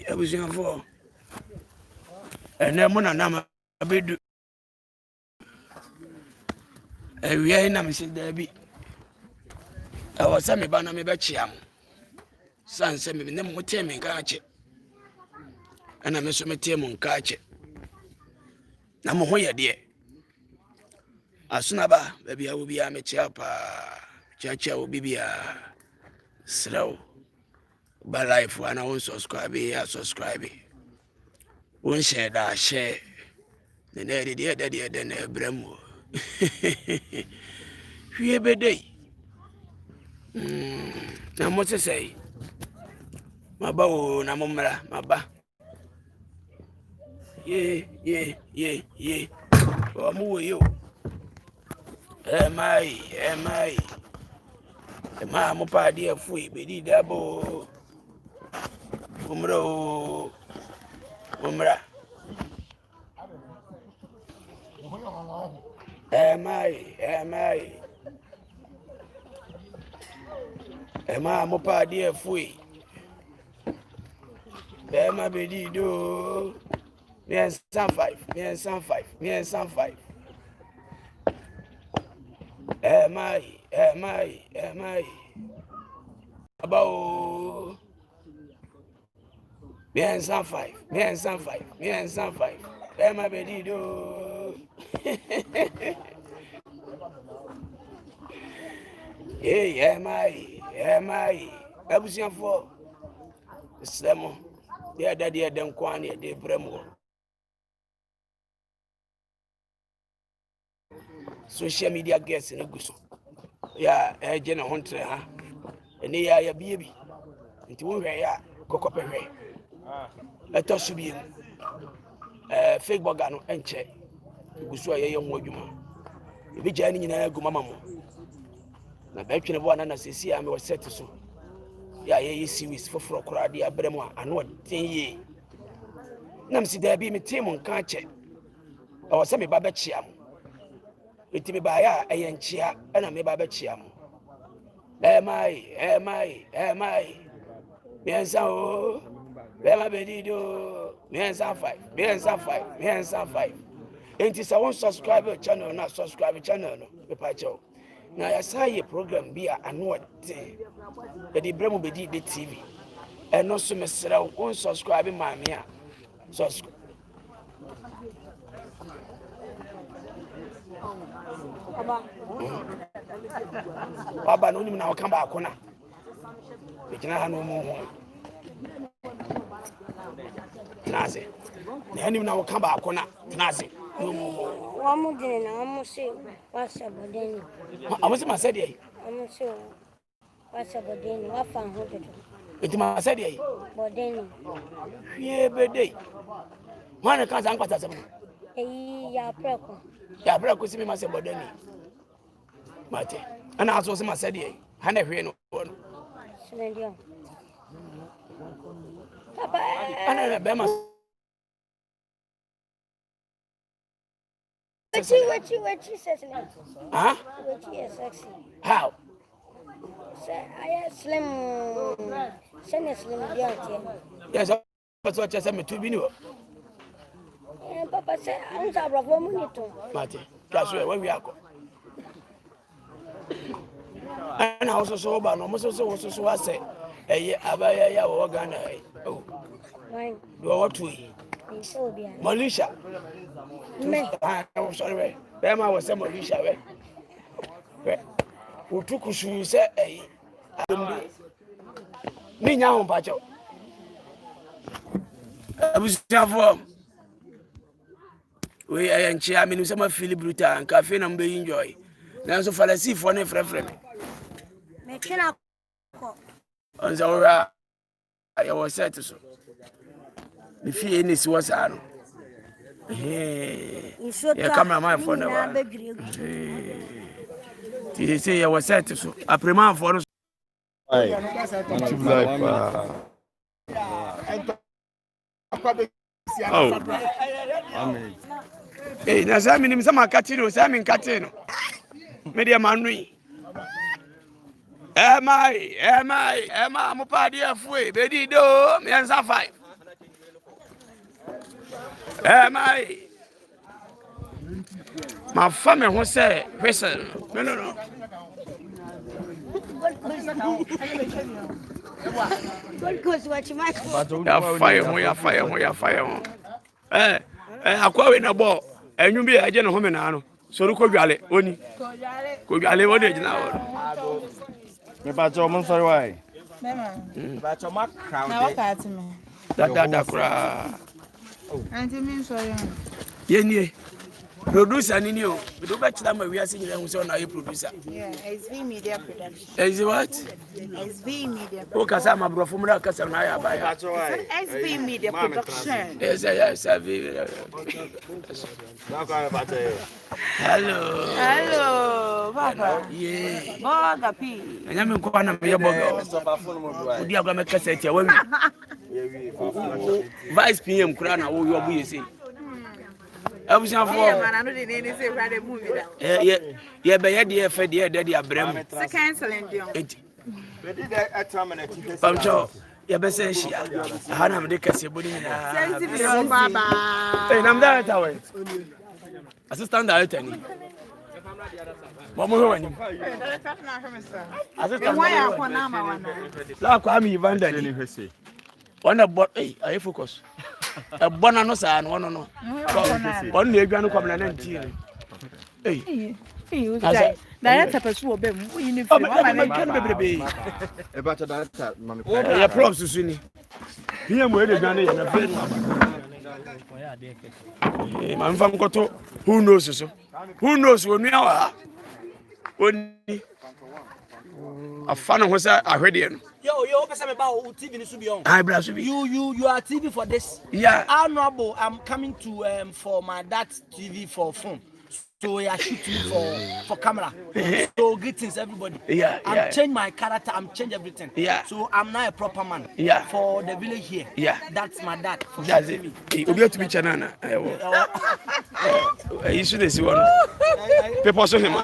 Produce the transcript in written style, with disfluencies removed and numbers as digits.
Abusian for. And then when I'm a bit. We are in a mission there be. I was some banner me bachiam. San send me name with him and catch it. And I miss me team on catch it. I'm a hoya dear. As soon as baby I will be a mechapa. Chacha will be a slow. But life when I won't subscribe, I subscribe. Won't share that share. The lady dear daddy than a bremo. We be day. Now what to say? My bow, Namumra, my ba. Yeah. Oh, move you. Am I? Am I? Mopa dear fui, be double. Umra. Am I? Mopa dear fui. Am I be do? Me and some five. Am I? About me and some five. Am I be do? Hey, am I? Abusian for Slemo. Yeah, daddy, them quania, de bremo. Social media guests in a goose. Yeah, a general hunter, huh? And they are a baby. Into where ya, cocope. Let us be fake bogano and check. Gusua young wojuma. Be joining in a gumamo. Na between one and see I was set to so. Ya ye series for crowd, bremo, and what 10 ye. Namsi there be me team on can't check. Or some babachiam. It me by a yenchia and a me babachiam. Am I? Yes, oh, Bema Bedido, yes, I'm 5. Ain't it a one subscriber channel, not subscribe channel, the Pacho. Now, I saw your program be a annual thing. The Bremo Bedi the TV. And no semester, one subscribing my mea. Baba, no, now come back. We can have no more. Nazi. The enemy now come back. Nazi. No more. One more dinner, almost say, what's about dinner? I was my said, Almost say, what's about dinner? What found hood? It's my said, But then, yeah, birthday. One can't answer something. ya preco. Yeah, brother, could see me myself, but then, Mate. And I was my said, Hannah, one. Papa, I Bema. what she says now? Huh? What she is sexy. How? Say, I slim, send a slim beyond. Yes, that's what I said, me to be new. And Papa said, I'm sorry, woman, too. Mate, that's where we are. And I also saw about almost so I say, Abaya or Ghana. Oh, what to Malisha. I'm sorry, Bema was some Malisha. Who took you say, me now, Pacho. I was for we are in Chiamin, some Philip Bruta and cafe and be enjoy. Now, so far, I see for a friend. On the aura, I was said to so. If he in this was I know. Yeah, camera my phone. They say I was said to so. A prima for us. Hey, Nazami, some Catino, Samin Catino. Media Manui. Am I? Mupadi afwe. Bedi do. Me answer 5. Am I? My family who say, listen, no. Ya fire. Akwa we na ball. Enyu bi eje no home na ano. So ru ko dwale oni. Ko dwale wo de gina wo. Me ba jo mon sorry why. Ba cho mak crowd. Na wakati me. Da kura. Auntie me sorry. Yenie. Producer nini o. We do bet that we are seeing them so na producer. Yeah, SV Media Production. Is it what? SV Media. O kasa ma bro fumura kasa na ya ba ya. Ba jo why. SV Media Production. Yes. Hello, Papa. Yeah. Boga P. Anya me ko na me ye boga. Odi agwa me kasa tia wa Vice PM kura na wo yo bu yesi. Abusan for. Yeah, man, I know the name is a movie that. Yeah, be ye fe de de abrem. Se canceling dio. Pamcho, ya be say shia. Ha na me de kase bodi na. Sensitive Baba. Hey, nam director we. Assistant director ni. Momo ho wani. Assistant. Why are for na ma wana? La kwa mi Evander ni. Wana bot I focus. A bona no sa no. One na edwan ko na 19. Hey. Director person wo bem. Uniform. Ma kan bebrebe. E ba ta director mami. Ya props su ni. PM we de dwan ya na fe. Man fam ko to who knows so. Who knows when we are. Oni. Afana ho sa ahwede no. Yo, person about TV ni subi on. Ai bra so bi. You are TV for this. Yeah. Honorable, I'm coming to for my dad's TV for phone. So I shoot me for camera. So greetings everybody. Yeah. I'm change my character, I'm change everything. Yeah. So I'm now a proper man. Yeah. For the village here. Yeah. That's my dad. That's it. Obi to be chanana. You should see one. People so him.